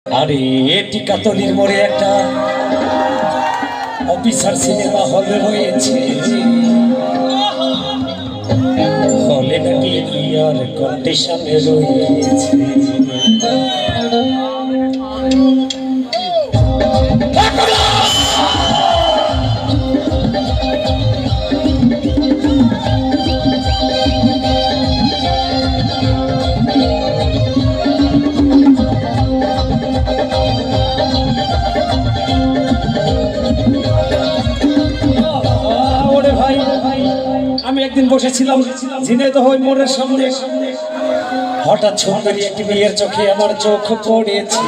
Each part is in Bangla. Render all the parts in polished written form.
আরে টিকাতলির মোড়ে একটা অফিসার সিনেমা হল রয়েছে, হলে নাকি ইয়ার কন্ডিশনে রয়েছে। আমি একদিন বসেছিলাম ঝিনাইদহ মোড়ের সামনে, হঠাৎ সুন্দরী একটি মেয়ের চোখে আমার চোখ পড়েছে।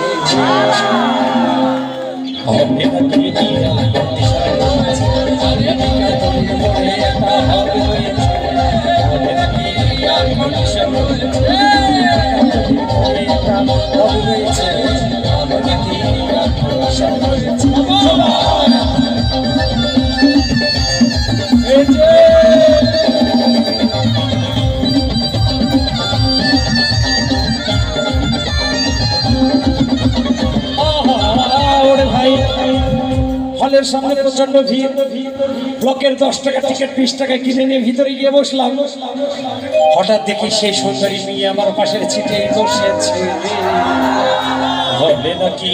হলের সামনে প্রচন্ড ভিড়, ব্লকের 10 টাকা টিকিট 20 টাকা কিনে নিয়ে ভিতরে গিয়ে বসলাম। হঠাৎ দেখি সেই সুন্দরী মেয়ে আমার পাশের সিটে বসেছে। হলে নাকি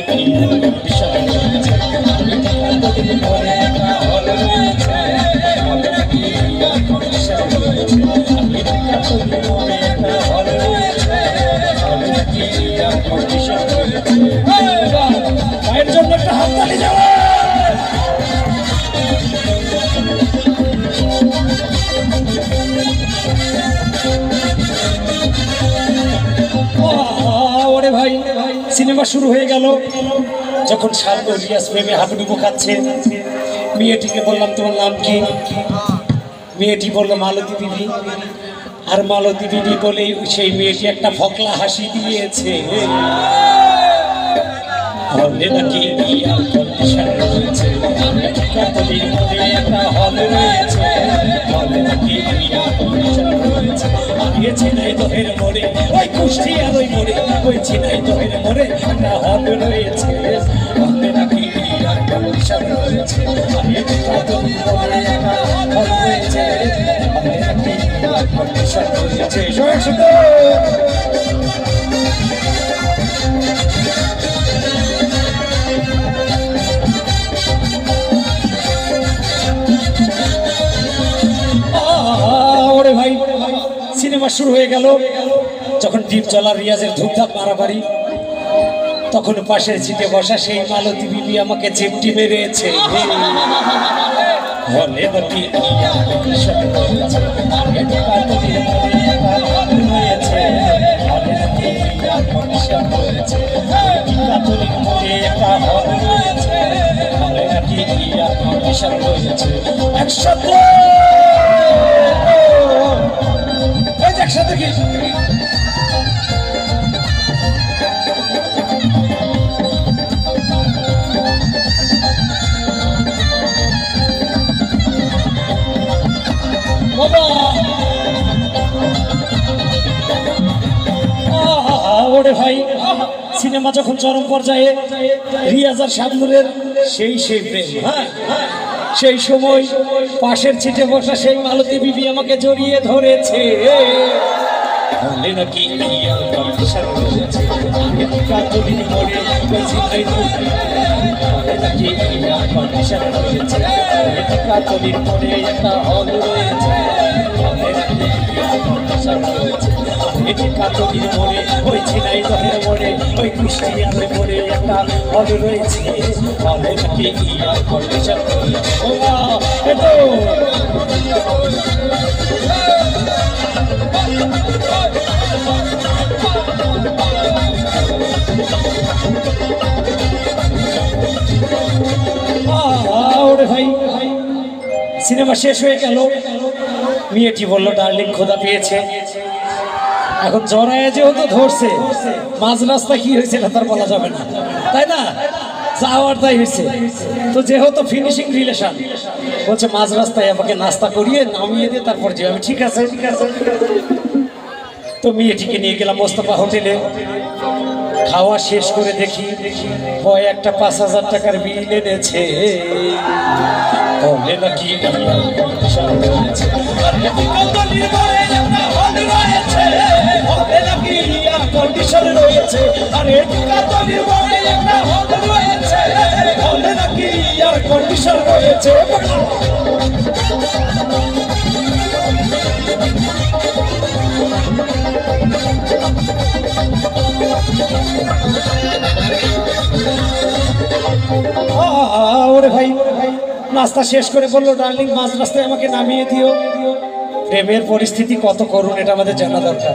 মায়ের জন্য একটা হাত তালি যাওয়া। ওরে ভাই, সিনেমা শুরু হয়ে গেল। যখন শালগো রিয়াজ প্রেমে হাবুডুবু খাচ্ছে, মেয়েটিকে বললাম তোমার নাম কি? মেয়েটি বললো মালতী দিদি। আর মালতী দিদি বলে সেই মেয়েটি একটা ফকলা হাসি দিয়েছে। হলে নাকি ইয়ার কন্ডিশন রয়েছে, টিকাতলির মোড়ে একটা হল রয়েছে। হলে নাকি ইয়ার কন্ডিশন রয়েছে, আগে ঝিনাইদহের মোড়ে, ওই কুষ্টিয়ার ওই মোড়ে, ওই ঝিনাইদহের মোড়ে একটা হল রয়েছে। হলে নাকি ইয়ার কন্ডিশন রয়েছে, আগে টিকাতলির মোড়ে একটা হল রয়েছে। হলে নাকি ইয়ার কন্ডিশন রয়েছে। সবাই শুনো। সিনেমা শুরু হয়ে গেল। যখন দ্বীপ জলার রিয়াজের ধূপধাপ মারামারি, তখন পাশের সিটে বসা সেই মালতী বিবি আমাকে চিমটি মেরেছে। হলে নাকি একসাথে একসাথে কি ওরে ভাই, সিনেমা যখন চরম পর্যায়ে, রিয়াজ আর শাবনুরের সেই প্রেম। হ্যাঁ, সেই সময় পাশের সিটে বসা সেই মালতী বিবি আমাকে জড়িয়ে ধরেছে। হলে নাকি ইয়ার কন্ডিশন রয়েছে, টিকাতলির মোড়ে টিকাতলির মোড়ে একটা হল রয়েছে। টিকাতলির মোড়ে, ওই ঝিনাইদহের মোড়ে, ওই কুষ্টিয়ার মোড়ে একটা হল রয়েছে। হলে নাকি ইয়ার কন্ডিশন ভাই। সিনেমা শেষ হয়ে গেল। মেয়েটি বললো ডার্লিং খোদা পেয়েছে। এখন জড়ায় যেহেতু ধরছে, মাঝ রাস্তা কি হয়েছে তার বলা যাবে না, তাই না? যাওয়ার তাই হয়েছে। তো যেহেতু ফিনিশিং রিলেশন, বলছে মাঝ রাস্তায় আমাকে নাস্তা করিয়ে নামিয়ে দিয়ে তারপর যে আমি ঠিক আছে। তো মেয়েটিকে নিয়ে গেলাম মোস্তফা হোটেলে। খাওয়া শেষ করে দেখি বয় একটা 5,000 টাকার বিল এনেছে। বলে নাকি কন্ডিশন রয়েছে, আরে কাতলির বলে একটা হল রয়েছে, বলে নাকি আর কন্ডিশন রয়েছে। ওরে ভাই নাস্তা শেষ করে বললো, ডার্লিং মাঝ রাস্তায় আমাকে নামিয়ে দিও। প্রেমের পরিস্থিতি কত করুন এটা আমাদের জানা দরকার।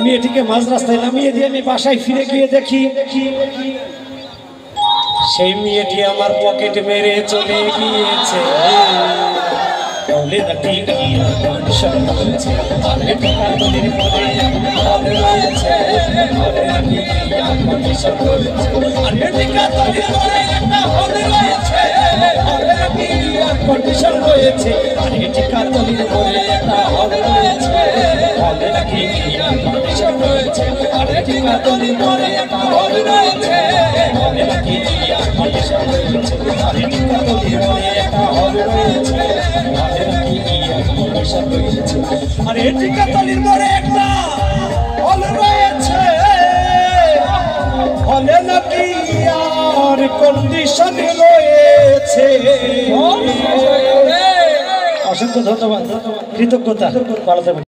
মেয়েটিকে মাঝ রাস্তায় নামিয়ে দিয়ে আমি বাসায় ফিরে গিয়ে দেখি সেই মেয়েটি আমার পকেট মেরে চলে গিয়েছে। বলে নাকি কন্ডিশন রয়েছে, আরে কাতলির বলে হল রয়েছে, বলে নাকি কন্ডিশন রয়েছে, আরে কাতলির বলে একটা হল রয়েছে, বলে নাকি কন্ডিশন রয়েছে, আরে কাতলির বলে একটা হল রয়েছে, বলে নাকি কন্ডিশন রয়েছে, আরে কাতলির বলে একটা হল রয়েছে, বলে নাকি কন্ডিশন রয়েছে, আরে কাতলির বলে একটা হল রয়েছে, আরে কাতলির বলে একটা হল রয়েছে, হলে নাকি আর কন্ডিশন রয়েছে। অসংখ্য ধন্যবাদ, কৃতজ্ঞতা, ভালো থাকবেন।